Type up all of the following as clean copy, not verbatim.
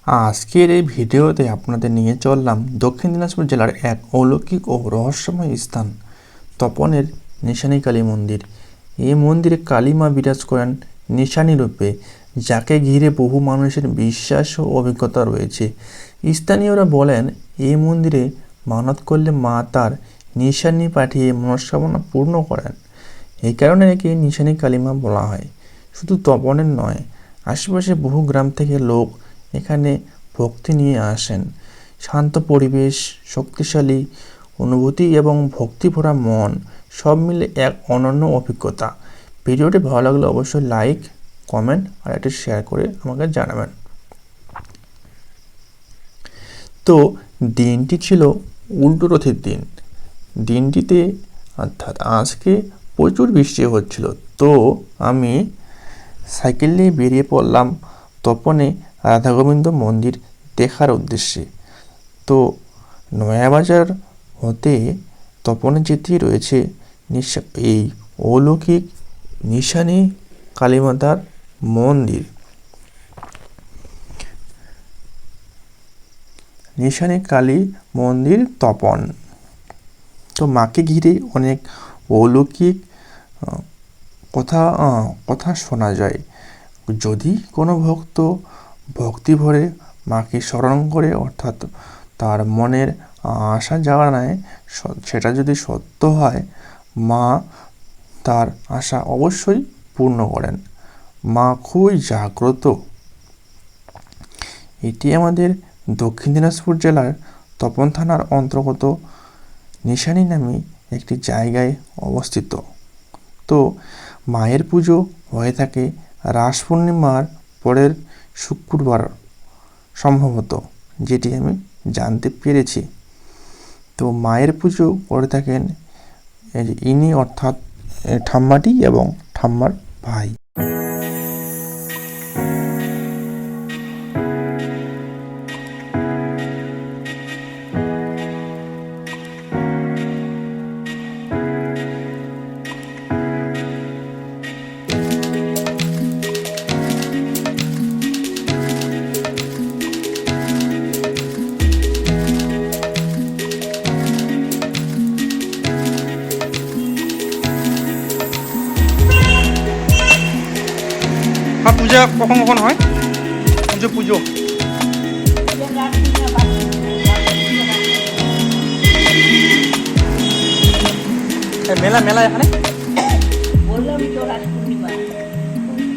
আজকের এই ভিডিওতে আপনাদের নিয়ে চললাম দক্ষিণ দিনাজপুর জেলার এক অলৌকিক ও রহস্যময় স্থান তপনের নিশানী কালী মন্দির। এই মন্দিরে কালী মা বিরাজ করেন নিশানী রূপে, যাকে ঘিরে বহু মানুষের বিশ্বাস ও অভিজ্ঞতা রয়েছে। স্থানীয়রা বলেন এই মন্দিরে মানত করলে মা তার নিশানী পাঠিয়ে মনস্কামনা পূর্ণ করেন। এই কারণে একে নিশানী কালী মা বলা হয়। শুধু তপনের নয়, আশেপাশে বহু গ্রাম থেকে লোক এখানে ভক্তি নিয়ে আসেন। শান্ত পরিবেশ, শক্তিশালী অনুভূতি এবং ভক্তি ভরা মন সব মিলে এক অনন্য অভিজ্ঞতা। ভিডিওটি ভালো লাগলে অবশ্যই লাইক, কমেন্ট আর একটি শেয়ার করে আমাকে জানাবেন। তো দিনটি ছিল উল্টো রথের দিন। দিনটিতে অর্থাৎ আজকে প্রচুর বৃষ্টি হচ্ছিল। তো আমি সাইকেল নিয়ে বেরিয়ে পড়লাম তপনে রাধা গোবিন্দ মন্দির দেখার উদ্দেশ্যে। তো নয়াবাজার হতে তপনে যেতেই রয়েছে এই অলৌকিক নিশানী কালীমাতার মন্দির। নিশানী কালী মন্দির তপন। তো মাকে ঘিরে অনেক অলৌকিক কথা শোনা যায়। যদি কোনো ভক্ত ভক্তি ভরে মাকে স্মরণ করে, অর্থাৎ তার মনের আশা জাগায়, সেটা যদি সত্য হয়, মা তার আশা অবশ্যই পূর্ণ করেন। মা খুবই জাগ্রত। এটি আমাদের দক্ষিণ দিনাজপুর জেলার তপন থানার অন্তর্গত নিশানী নামে একটি জায়গায় অবস্থিত। তো মায়ের পুজো হয়ে থাকে রাস পূর্ণিমার পরের শুক্রবার সম্ভবত, যেটি আমি জানতে পেরেছি। তো মায়ের পুজো করে থাকেন ইনি, অর্থাৎ ঠাম্মাটি এবং ঠাম্মার ভাই। পূজা কখন কখন হয়? পুজো মেলা মেলা এখানে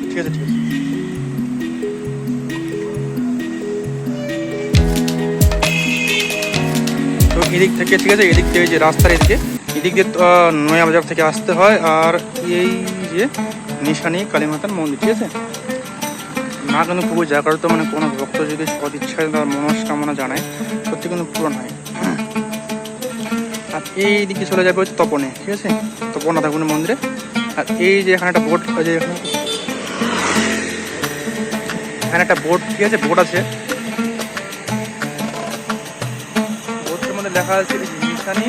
ঠিক আছে, ঠিক আছে। তো এদিক থেকে, ঠিক আছে, এদিক থেকে যে রাস্তার এদিক দিয়ে নয়াবাজার থেকে আসতে হয়। আর এই যে নিশানী কালীমাতার মন্দির, ঠিক আছে। মা কিন্তু খুবই জাগ্রত, মানে কোনো ভক্ত যদি সদ ইচ্ছায় তার মনস্কামনা জানায়, সত্যি কিন্তু পূরণ হয়। আর এই দিকে চলে যাবে হচ্ছে তপনে, ঠিক আছে, তপন রাধা গোবিন্দ মন্দিরে। আর এই যে এখানে একটা বোট আছে, এখানে একটা বোট, ঠিক আছে, বোট আছে। বোটের মধ্যে লেখা আছে নিশানী।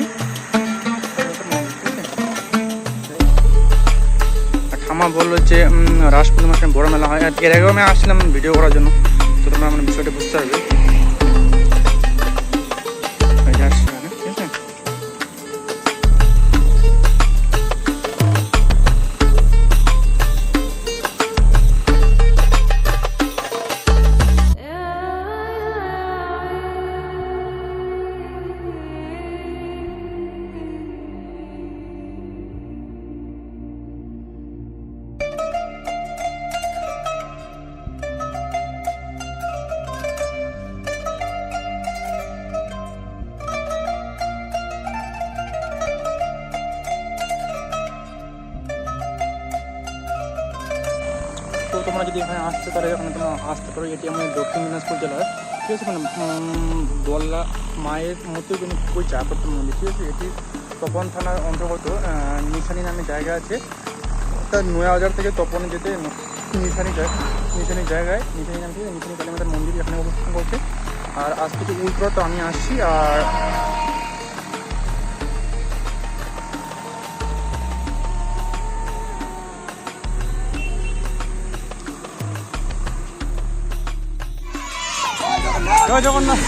ঠাম্মা বললো যে রাস পূর্ণিমার সময় বড় মেলা হয়। আর এর আগেও আমি আসছিলাম ভিডিও করার জন্য, তো তোমরা মানে বিষয়টা বুঝতে পারবে। তো তোমরা যদি এখানে আসতে পারো, এখানে তোমরা আসতে পারো। এটি আমাদের দক্ষিণ দিনাজপুর জেলার, ঠিক আছে, মানে বল্লা মায়ের মতোই কিন্তু খুবই জাগ্রত মন্দির, ঠিক আছে। এটি তপন থানার অন্তর্গত নিশানী নামে জায়গা আছে। অর্থাৎ নয়াবাজার থেকে তপনে যেতে নিশানী জায়গায় নিশানী নাম, ঠিক আছে, নিশানী কালীমাতার মন্দির এখানে অবস্থান করছে। আর আজ থেকে উল্টো তো আমি আসছি। আর জয় জগন্নাথ।